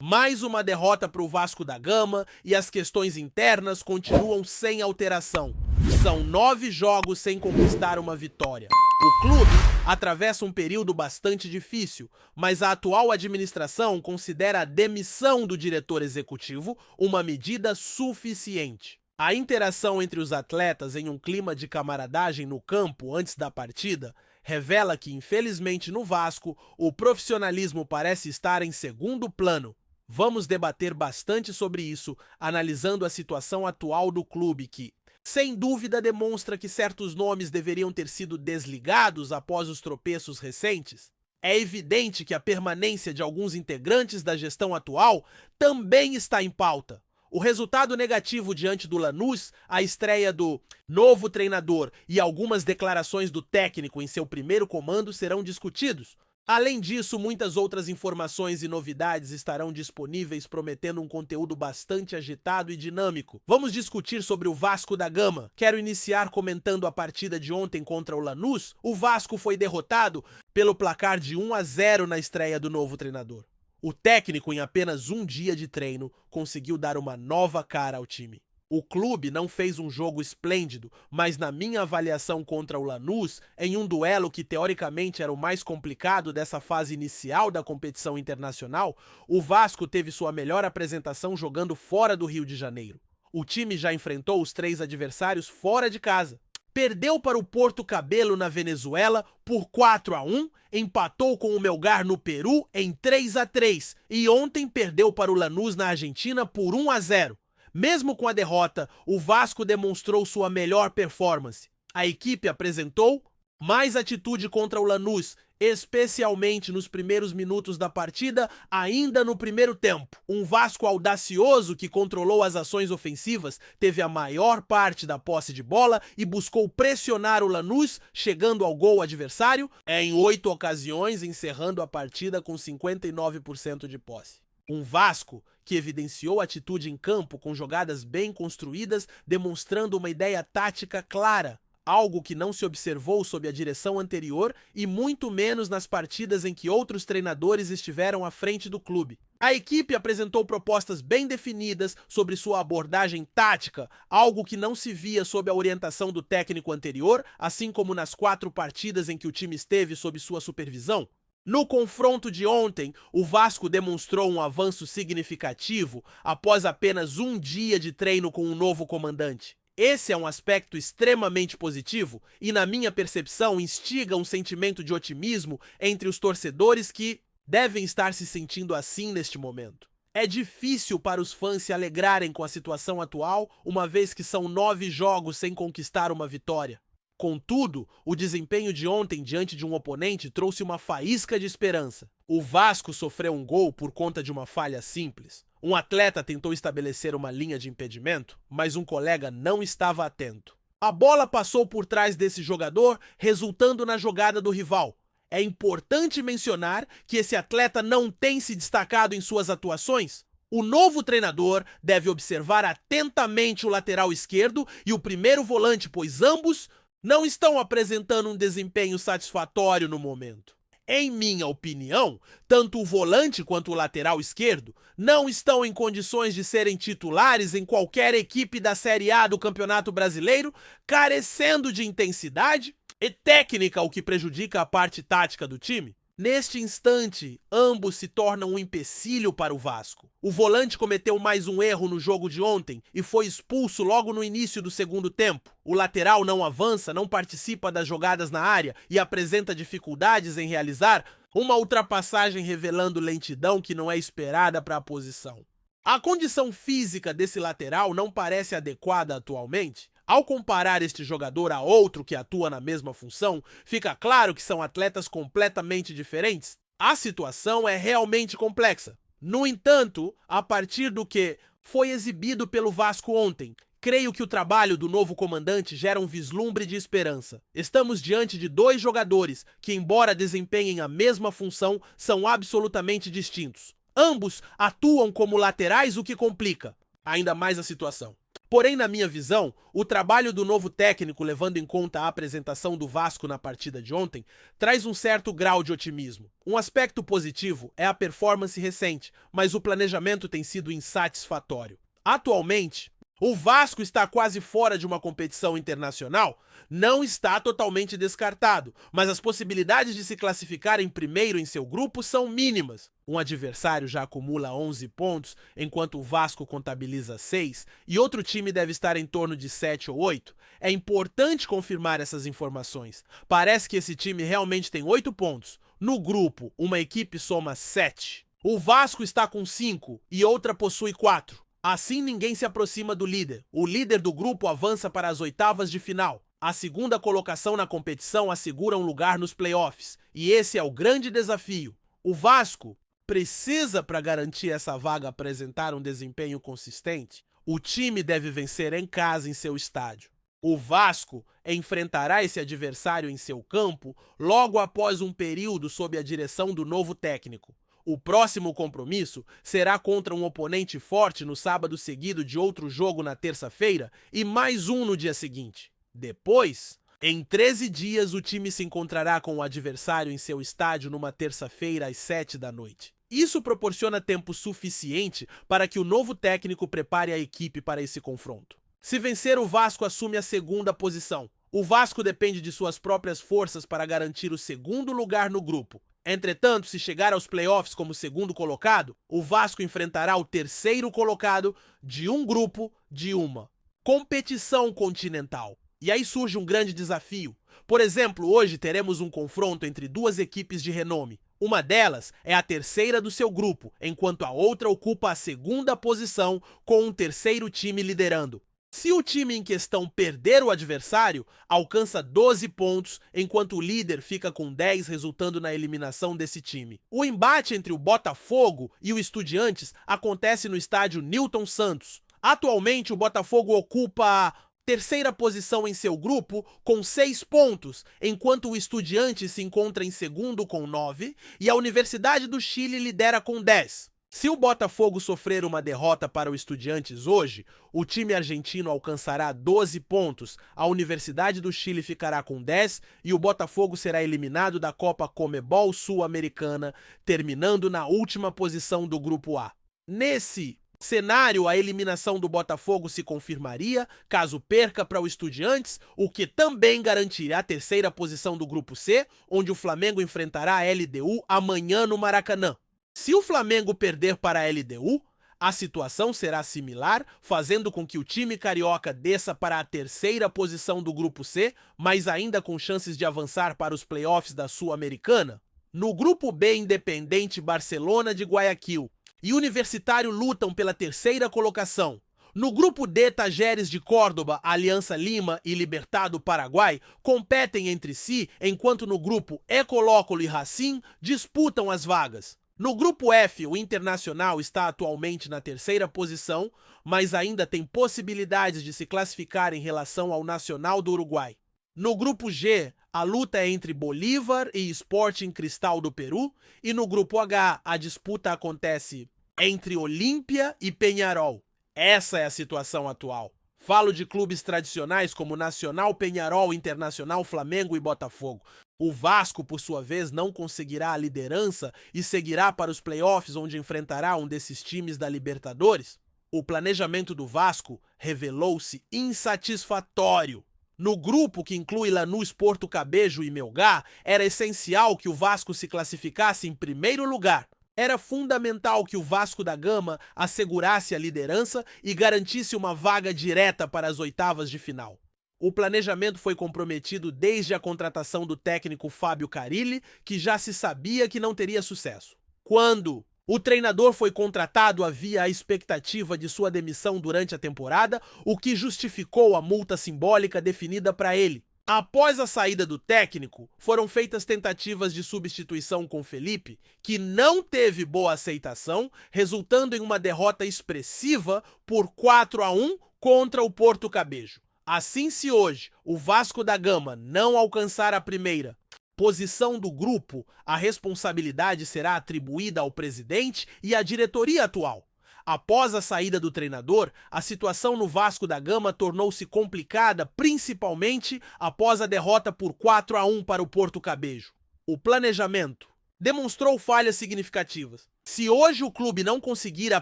Mais uma derrota para o Vasco da Gama e as questões internas continuam sem alteração. São 9 jogos sem conquistar uma vitória. O clube atravessa um período bastante difícil, mas a atual administração considera a demissão do diretor executivo uma medida suficiente. A interação entre os atletas em um clima de camaradagem no campo antes da partida revela que, infelizmente, no Vasco, o profissionalismo parece estar em segundo plano. Vamos debater bastante sobre isso, analisando a situação atual do clube que, sem dúvida, demonstra que certos nomes deveriam ter sido desligados após os tropeços recentes. É evidente que a permanência de alguns integrantes da gestão atual também está em pauta. O resultado negativo diante do Lanús, a estreia do novo treinador e algumas declarações do técnico em seu primeiro comando serão discutidos. Além disso, muitas outras informações e novidades estarão disponíveis, prometendo um conteúdo bastante agitado e dinâmico. Vamos discutir sobre o Vasco da Gama. Quero iniciar comentando a partida de ontem contra o Lanús. O Vasco foi derrotado pelo placar de 1-0 na estreia do novo treinador. O técnico, em apenas um dia de treino, conseguiu dar uma nova cara ao time. O clube não fez um jogo esplêndido, mas na minha avaliação contra o Lanús, em um duelo que teoricamente era o mais complicado dessa fase inicial da competição internacional, o Vasco teve sua melhor apresentação jogando fora do Rio de Janeiro. O time já enfrentou os 3 adversários fora de casa. Perdeu para o Porto Cabello na Venezuela por 4-1, empatou com o Melgar no Peru em 3-3 e ontem perdeu para o Lanús na Argentina por 1-0. Mesmo com a derrota, o Vasco demonstrou sua melhor performance. A equipe apresentou mais atitude contra o Lanús, especialmente nos primeiros minutos da partida, ainda no primeiro tempo. Um Vasco audacioso que controlou as ações ofensivas, teve a maior parte da posse de bola e buscou pressionar o Lanús, chegando ao gol adversário, em 8 ocasiões, encerrando a partida com 59% de posse. Um Vasco que evidenciou atitude em campo com jogadas bem construídas, demonstrando uma ideia tática clara, algo que não se observou sob a direção anterior e muito menos nas partidas em que outros treinadores estiveram à frente do clube. A equipe apresentou propostas bem definidas sobre sua abordagem tática, algo que não se via sob a orientação do técnico anterior, assim como nas 4 partidas em que o time esteve sob sua supervisão. No confronto de ontem, o Vasco demonstrou um avanço significativo após apenas um dia de treino com um novo comandante. Esse é um aspecto extremamente positivo e, na minha percepção, instiga um sentimento de otimismo entre os torcedores que devem estar se sentindo assim neste momento. É difícil para os fãs se alegrarem com a situação atual, uma vez que são 9 jogos sem conquistar uma vitória. Contudo, o desempenho de ontem diante de um oponente trouxe uma faísca de esperança. O Vasco sofreu um gol por conta de uma falha simples. Um atleta tentou estabelecer uma linha de impedimento, mas um colega não estava atento. A bola passou por trás desse jogador, resultando na jogada do rival. É importante mencionar que esse atleta não tem se destacado em suas atuações. O novo treinador deve observar atentamente o lateral esquerdo e o primeiro volante, pois ambos não estão apresentando um desempenho satisfatório no momento. Em minha opinião, tanto o volante quanto o lateral esquerdo não estão em condições de serem titulares em qualquer equipe da Série A do Campeonato Brasileiro, carecendo de intensidade e técnica, o que prejudica a parte tática do time. Neste instante, ambos se tornam um empecilho para o Vasco. O volante cometeu mais um erro no jogo de ontem e foi expulso logo no início do segundo tempo. O lateral não avança, não participa das jogadas na área e apresenta dificuldades em realizar uma ultrapassagem, revelando lentidão que não é esperada para a posição. A condição física desse lateral não parece adequada atualmente. Ao comparar este jogador a outro que atua na mesma função, fica claro que são atletas completamente diferentes. A situação é realmente complexa. No entanto, a partir do que foi exibido pelo Vasco ontem, creio que o trabalho do novo comandante gera um vislumbre de esperança. Estamos diante de 2 jogadores que, embora desempenhem a mesma função, são absolutamente distintos. Ambos atuam como laterais, o que complica ainda mais a situação. Porém, na minha visão, o trabalho do novo técnico, levando em conta a apresentação do Vasco na partida de ontem, traz um certo grau de otimismo. Um aspecto positivo é a performance recente, mas o planejamento tem sido insatisfatório. Atualmente, o Vasco está quase fora de uma competição internacional? Não está totalmente descartado, mas as possibilidades de se classificar em primeiro em seu grupo são mínimas. Um adversário já acumula 11 pontos, enquanto o Vasco contabiliza 6, e outro time deve estar em torno de 7 ou 8. É importante confirmar essas informações. Parece que esse time realmente tem 8 pontos. No grupo, uma equipe soma 7. O Vasco está com 5 e outra possui 4. Assim, ninguém se aproxima do líder. O líder do grupo avança para as oitavas de final. A segunda colocação na competição assegura um lugar nos playoffs. E esse é o grande desafio. O Vasco precisa, para garantir essa vaga, apresentar um desempenho consistente. O time deve vencer em casa em seu estádio. O Vasco enfrentará esse adversário em seu campo logo após um período sob a direção do novo técnico. O próximo compromisso será contra um oponente forte no sábado seguido de outro jogo na terça-feira e mais um no dia seguinte. Depois, em 13 dias, o time se encontrará com o adversário em seu estádio numa terça-feira às 7 da noite. Isso proporciona tempo suficiente para que o novo técnico prepare a equipe para esse confronto. Se vencer, o Vasco assume a segunda posição. O Vasco depende de suas próprias forças para garantir o segundo lugar no grupo. Entretanto, se chegar aos playoffs como segundo colocado, o Vasco enfrentará o terceiro colocado de um grupo de uma competição continental. E aí surge um grande desafio. Por exemplo, hoje teremos um confronto entre duas equipes de renome. Uma delas é a terceira do seu grupo, enquanto a outra ocupa a segunda posição com um terceiro time liderando. Se o time em questão perder o adversário, alcança 12 pontos, enquanto o líder fica com 10, resultando na eliminação desse time. O embate entre o Botafogo e o Estudiantes acontece no estádio Newton Santos. Atualmente, o Botafogo ocupa a terceira posição em seu grupo com 6 pontos, enquanto o Estudiantes se encontra em segundo com 9 e a Universidade do Chile lidera com 10. Se o Botafogo sofrer uma derrota para o Estudiantes hoje, o time argentino alcançará 12 pontos, a Universidade do Chile ficará com 10 e o Botafogo será eliminado da Copa Comebol Sul-Americana, terminando na última posição do Grupo A. Nesse cenário, a eliminação do Botafogo se confirmaria caso perca para o Estudiantes, o que também garantirá a terceira posição do Grupo C, onde o Flamengo enfrentará a LDU amanhã no Maracanã. Se o Flamengo perder para a LDU, a situação será similar, fazendo com que o time carioca desça para a terceira posição do Grupo C, mas ainda com chances de avançar para os playoffs da Sul-Americana. No Grupo B, Independente Barcelona de Guayaquil e Universitário lutam pela terceira colocação. No Grupo D, Tajeres de Córdoba, Aliança Lima e Libertad do Paraguai competem entre si, enquanto no Grupo E, Colo-Colo e Racing disputam as vagas. No Grupo F, o Internacional está atualmente na terceira posição, mas ainda tem possibilidades de se classificar em relação ao Nacional do Uruguai. No Grupo G, a luta é entre Bolívar e Sporting Cristal do Peru, e no Grupo H, a disputa acontece entre Olímpia e Peñarol. Essa é a situação atual. Falo de clubes tradicionais como Nacional, Peñarol, Internacional, Flamengo e Botafogo. O Vasco, por sua vez, não conseguirá a liderança e seguirá para os playoffs, onde enfrentará um desses times da Libertadores? O planejamento do Vasco revelou-se insatisfatório. No grupo, que inclui Lanús, Porto Cabejo e Melgar, era essencial que o Vasco se classificasse em primeiro lugar. Era fundamental que o Vasco da Gama assegurasse a liderança e garantisse uma vaga direta para as oitavas de final. O planejamento foi comprometido desde a contratação do técnico Fábio Carille, que já se sabia que não teria sucesso. Quando o treinador foi contratado, havia a expectativa de sua demissão durante a temporada, o que justificou a multa simbólica definida para ele. Após a saída do técnico, foram feitas tentativas de substituição com Felipe, que não teve boa aceitação, resultando em uma derrota expressiva por 4-1 contra o Porto Cabejo. Assim, se hoje o Vasco da Gama não alcançar a primeira posição do grupo, a responsabilidade será atribuída ao presidente e à diretoria atual. Após a saída do treinador, a situação no Vasco da Gama tornou-se complicada, principalmente após a derrota por 4-1 para o Porto Cabejo. O planejamento demonstrou falhas significativas. Se hoje o clube não conseguir a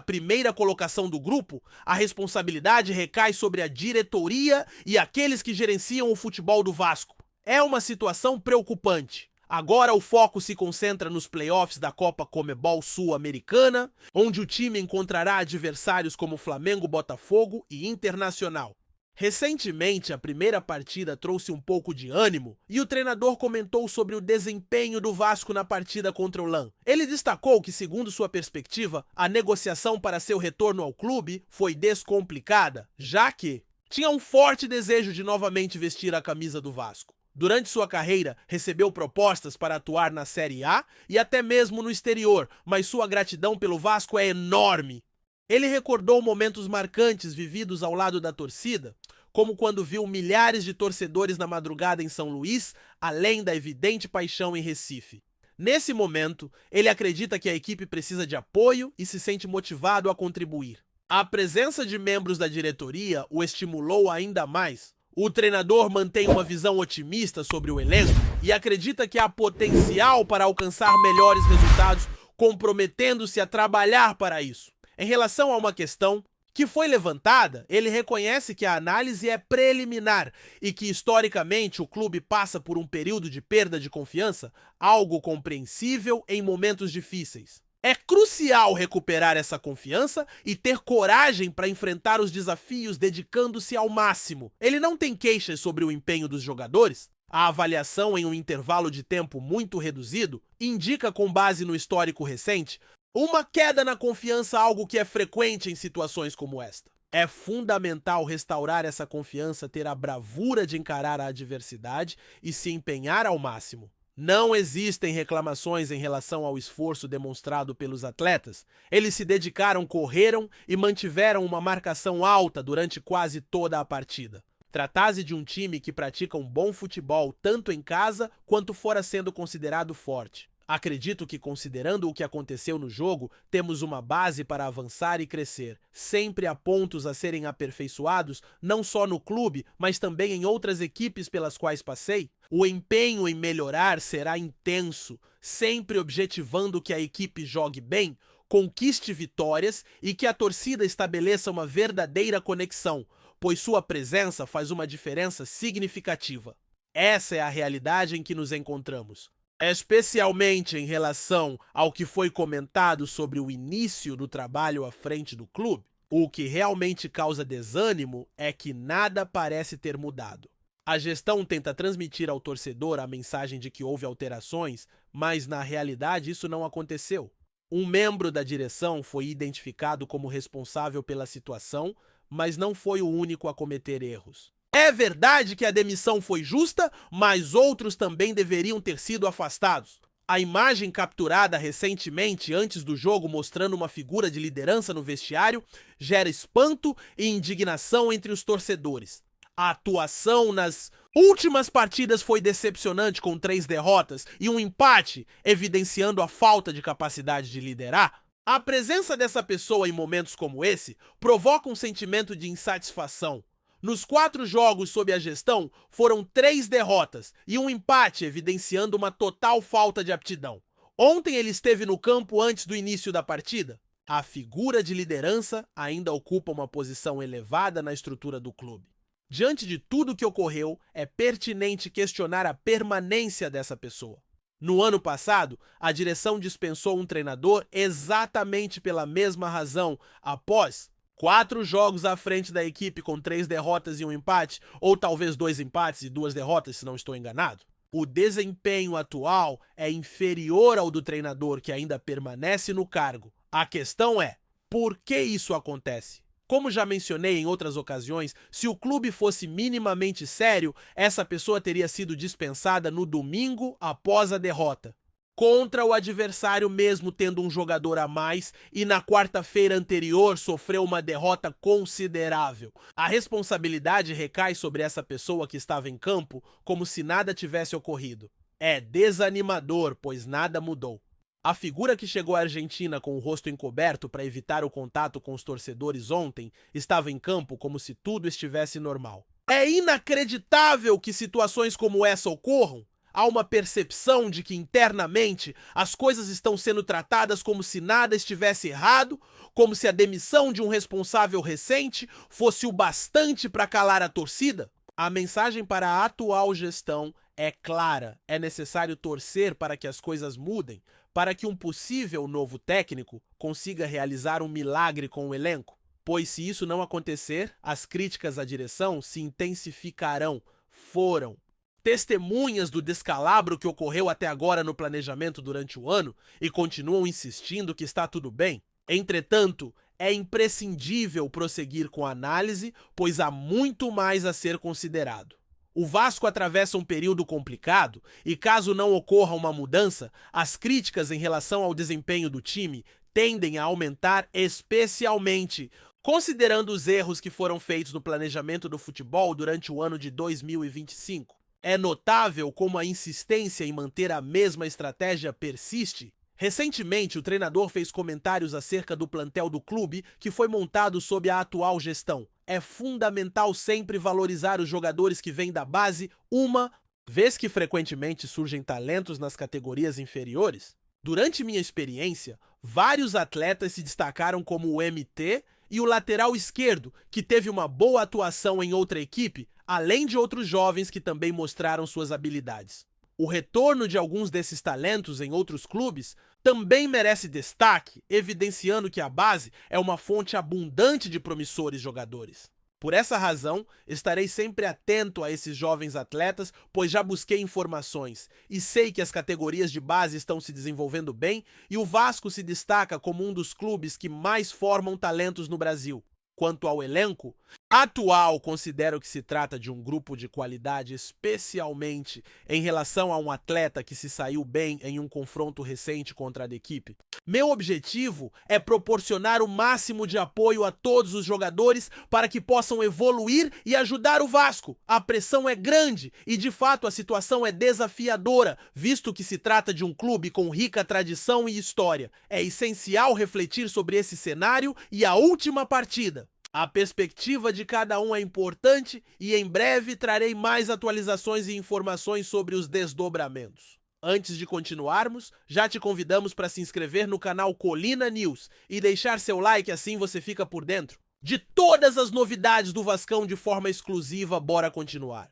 primeira colocação do grupo, a responsabilidade recai sobre a diretoria e aqueles que gerenciam o futebol do Vasco. É uma situação preocupante. Agora o foco se concentra nos playoffs da Copa Comebol Sul-Americana, onde o time encontrará adversários como Flamengo, Botafogo e Internacional. Recentemente, a primeira partida trouxe um pouco de ânimo e o treinador comentou sobre o desempenho do Vasco na partida contra o LAN. Ele destacou que, segundo sua perspectiva, a negociação para seu retorno ao clube foi descomplicada, já que tinha um forte desejo de novamente vestir a camisa do Vasco. Durante sua carreira, recebeu propostas para atuar na Série A e até mesmo no exterior, mas sua gratidão pelo Vasco é enorme. Ele recordou momentos marcantes vividos ao lado da torcida, como quando viu milhares de torcedores na madrugada em São Luís, além da evidente paixão em Recife. Nesse momento, ele acredita que a equipe precisa de apoio e se sente motivado a contribuir. A presença de membros da diretoria o estimulou ainda mais. O treinador mantém uma visão otimista sobre o elenco e acredita que há potencial para alcançar melhores resultados, comprometendo-se a trabalhar para isso. Em relação a uma questão que foi levantada, ele reconhece que a análise é preliminar e que, historicamente, o clube passa por um período de perda de confiança, algo compreensível em momentos difíceis. É crucial recuperar essa confiança e ter coragem para enfrentar os desafios dedicando-se ao máximo. Ele não tem queixas sobre o empenho dos jogadores. A avaliação em um intervalo de tempo muito reduzido indica, com base no histórico recente, uma queda na confiança, algo que é frequente em situações como esta. É fundamental restaurar essa confiança, ter a bravura de encarar a adversidade e se empenhar ao máximo. Não existem reclamações em relação ao esforço demonstrado pelos atletas. Eles se dedicaram, correram e mantiveram uma marcação alta durante quase toda a partida. Trata-se de um time que pratica um bom futebol tanto em casa quanto fora, sendo considerado forte. Acredito que, considerando o que aconteceu no jogo, temos uma base para avançar e crescer. Sempre há pontos a serem aperfeiçoados, não só no clube, mas também em outras equipes pelas quais passei. O empenho em melhorar será intenso, sempre objetivando que a equipe jogue bem, conquiste vitórias e que a torcida estabeleça uma verdadeira conexão, pois sua presença faz uma diferença significativa. Essa é a realidade em que nos encontramos. Especialmente em relação ao que foi comentado sobre o início do trabalho à frente do clube, o que realmente causa desânimo é que nada parece ter mudado. A gestão tenta transmitir ao torcedor a mensagem de que houve alterações, mas na realidade isso não aconteceu. Um membro da direção foi identificado como responsável pela situação, mas não foi o único a cometer erros. É verdade que a demissão foi justa, mas outros também deveriam ter sido afastados. A imagem capturada recentemente antes do jogo mostrando uma figura de liderança no vestiário gera espanto e indignação entre os torcedores. A atuação nas últimas partidas foi decepcionante, com 3 derrotas e um empate, evidenciando a falta de capacidade de liderar. A presença dessa pessoa em momentos como esse provoca um sentimento de insatisfação. Nos 4 jogos sob a gestão, foram 3 derrotas e um empate, evidenciando uma total falta de aptidão. Ontem ele esteve no campo antes do início da partida. A figura de liderança ainda ocupa uma posição elevada na estrutura do clube. Diante de tudo o que ocorreu, é pertinente questionar a permanência dessa pessoa. No ano passado, a direção dispensou um treinador exatamente pela mesma razão, após 4 jogos à frente da equipe com 3 derrotas e um empate, ou talvez 2 empates e 2 derrotas, se não estou enganado. O desempenho atual é inferior ao do treinador que ainda permanece no cargo. A questão é, por que isso acontece? Como já mencionei em outras ocasiões, se o clube fosse minimamente sério, essa pessoa teria sido dispensada no domingo após a derrota, contra o adversário mesmo tendo um jogador a mais, e na quarta-feira anterior sofreu uma derrota considerável. A responsabilidade recai sobre essa pessoa que estava em campo como se nada tivesse ocorrido. É desanimador, pois nada mudou. A figura que chegou à Argentina com o rosto encoberto para evitar o contato com os torcedores ontem estava em campo como se tudo estivesse normal. É inacreditável que situações como essa ocorram. Há uma percepção de que internamente as coisas estão sendo tratadas como se nada estivesse errado, como se a demissão de um responsável recente fosse o bastante para calar a torcida. A mensagem para a atual gestão é clara: é necessário torcer para que as coisas mudem, para que um possível novo técnico consiga realizar um milagre com o elenco. Pois se isso não acontecer, as críticas à direção se intensificarão. Foram testemunhas do descalabro que ocorreu até agora no planejamento durante o ano e continuam insistindo que está tudo bem. Entretanto, é imprescindível prosseguir com a análise, pois há muito mais a ser considerado. O Vasco atravessa um período complicado e, caso não ocorra uma mudança, as críticas em relação ao desempenho do time tendem a aumentar, especialmente considerando os erros que foram feitos no planejamento do futebol durante o ano de 2025. É notável como a insistência em manter a mesma estratégia persiste. Recentemente, o treinador fez comentários acerca do plantel do clube que foi montado sob a atual gestão. É fundamental sempre valorizar os jogadores que vêm da base, uma vez que frequentemente surgem talentos nas categorias inferiores. Durante minha experiência, vários atletas se destacaram como o MT e o lateral esquerdo, que teve uma boa atuação em outra equipe, além de outros jovens que também mostraram suas habilidades. O retorno de alguns desses talentos em outros clubes também merece destaque, evidenciando que a base é uma fonte abundante de promissores jogadores. Por essa razão, estarei sempre atento a esses jovens atletas, pois já busquei informações e sei que as categorias de base estão se desenvolvendo bem e o Vasco se destaca como um dos clubes que mais formam talentos no Brasil. Quanto ao elenco atual, considero que se trata de um grupo de qualidade, especialmente em relação a um atleta que se saiu bem em um confronto recente contra a equipe. Meu objetivo é proporcionar o máximo de apoio a todos os jogadores para que possam evoluir e ajudar o Vasco. A pressão é grande e, de fato, a situação é desafiadora, visto que se trata de um clube com rica tradição e história. É essencial refletir sobre esse cenário e a última partida. A perspectiva de cada um é importante e em breve trarei mais atualizações e informações sobre os desdobramentos. Antes de continuarmos, já te convidamos para se inscrever no canal Colina News e deixar seu like, assim você fica por dentro de todas as novidades do Vascão de forma exclusiva. Bora continuar.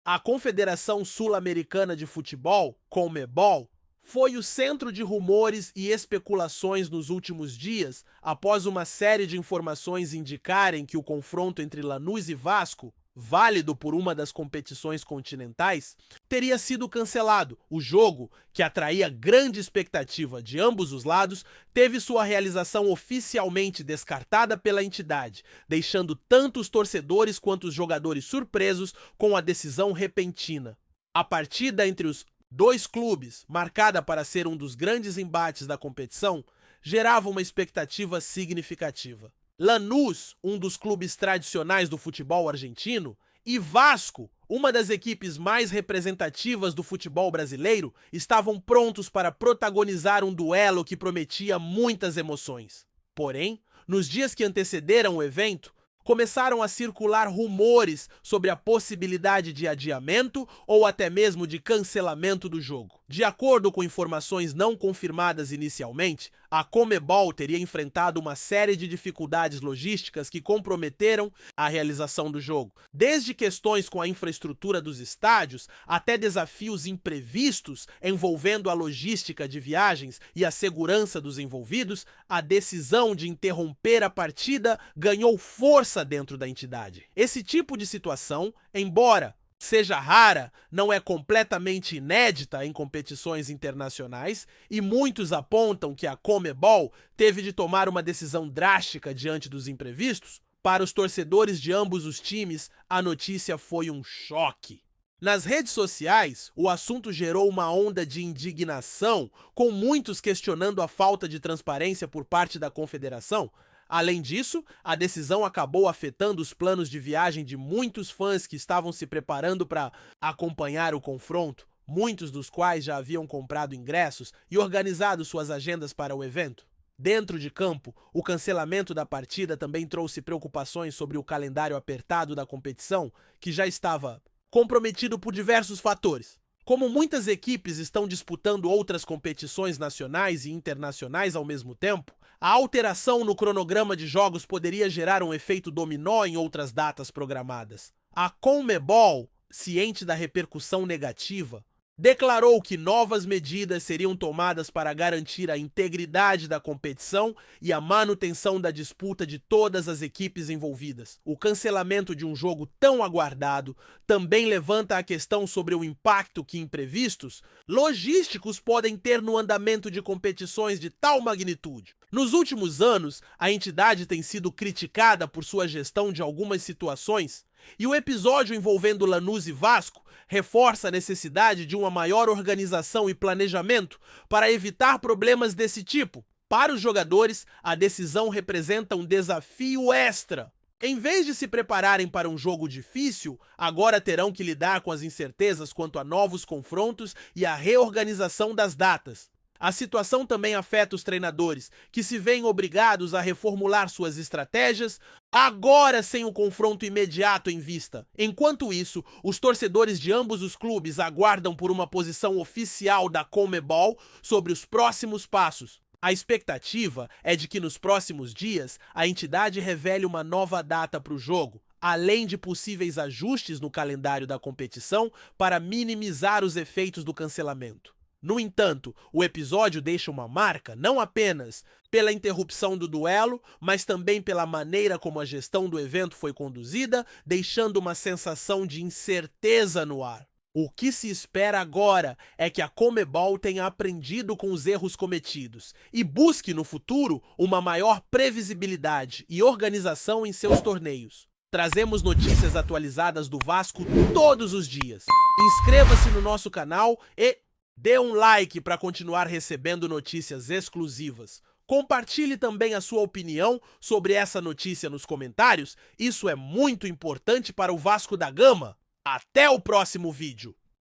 A Confederação Sul-Americana de Futebol, Conmebol, foi o centro de rumores e especulações nos últimos dias, após uma série de informações indicarem que o confronto entre Lanús e Vasco, válido por uma das competições continentais, teria sido cancelado. O jogo, que atraía grande expectativa de ambos os lados, teve sua realização oficialmente descartada pela entidade, deixando tanto os torcedores quanto os jogadores surpresos com a decisão repentina. A partida entre os dois clubes, marcada para ser um dos grandes embates da competição, gerava uma expectativa significativa. Lanús, um dos clubes tradicionais do futebol argentino, e Vasco, uma das equipes mais representativas do futebol brasileiro, estavam prontos para protagonizar um duelo que prometia muitas emoções. Porém, nos dias que antecederam o evento, começaram a circular rumores sobre a possibilidade de adiamento ou até mesmo de cancelamento do jogo. De acordo com informações não confirmadas inicialmente, a Conmebol teria enfrentado uma série de dificuldades logísticas que comprometeram a realização do jogo. Desde questões com a infraestrutura dos estádios até desafios imprevistos envolvendo a logística de viagens e a segurança dos envolvidos, a decisão de interromper a partida ganhou força dentro da entidade. Esse tipo de situação, embora seja rara, não é completamente inédita em competições internacionais e muitos apontam que a Conmebol teve de tomar uma decisão drástica diante dos imprevistos. Para os torcedores de ambos os times, a notícia foi um choque. Nas redes sociais, o assunto gerou uma onda de indignação, com muitos questionando a falta de transparência por parte da confederação. Além disso, a decisão acabou afetando os planos de viagem de muitos fãs que estavam se preparando para acompanhar o confronto. muitos dos quais já haviam comprado ingressos e organizado suas agendas para o evento. Dentro de campo, o cancelamento da partida também trouxe preocupações sobre o calendário apertado da competição, que já estava comprometido por diversos fatores. Como muitas equipes estão disputando outras competições nacionais e internacionais ao mesmo tempo, a alteração no cronograma de jogos poderia gerar um efeito dominó em outras datas programadas. A CONMEBOL, ciente da repercussão negativa, declarou que novas medidas seriam tomadas para garantir a integridade da competição e a manutenção da disputa de todas as equipes envolvidas. O cancelamento de um jogo tão aguardado também levanta a questão sobre o impacto que imprevistos logísticos podem ter no andamento de competições de tal magnitude. Nos últimos anos, a entidade tem sido criticada por sua gestão de algumas situações, e o episódio envolvendo Lanús e Vasco reforça a necessidade de uma maior organização e planejamento para evitar problemas desse tipo. Para os jogadores, a decisão representa um desafio extra. Em vez de se prepararem para um jogo difícil, agora terão que lidar com as incertezas quanto a novos confrontos e a reorganização das datas. A situação também afeta os treinadores, que se veem obrigados a reformular suas estratégias, agora sem o confronto imediato em vista. Enquanto isso, os torcedores de ambos os clubes aguardam por uma posição oficial da CONMEBOL sobre os próximos passos. A expectativa é de que nos próximos dias a entidade revele uma nova data para o jogo, além de possíveis ajustes no calendário da competição para minimizar os efeitos do cancelamento. No entanto, o episódio deixa uma marca não apenas pela interrupção do duelo, mas também pela maneira como a gestão do evento foi conduzida, deixando uma sensação de incerteza no ar. O que se espera agora é que a CONMEBOL tenha aprendido com os erros cometidos e busque no futuro uma maior previsibilidade e organização em seus torneios. Trazemos notícias atualizadas do Vasco todos os dias. Inscreva-se no nosso canal e dê um like para continuar recebendo notícias exclusivas. Compartilhe também a sua opinião sobre essa notícia nos comentários. Isso é muito importante para o Vasco da Gama. Até o próximo vídeo!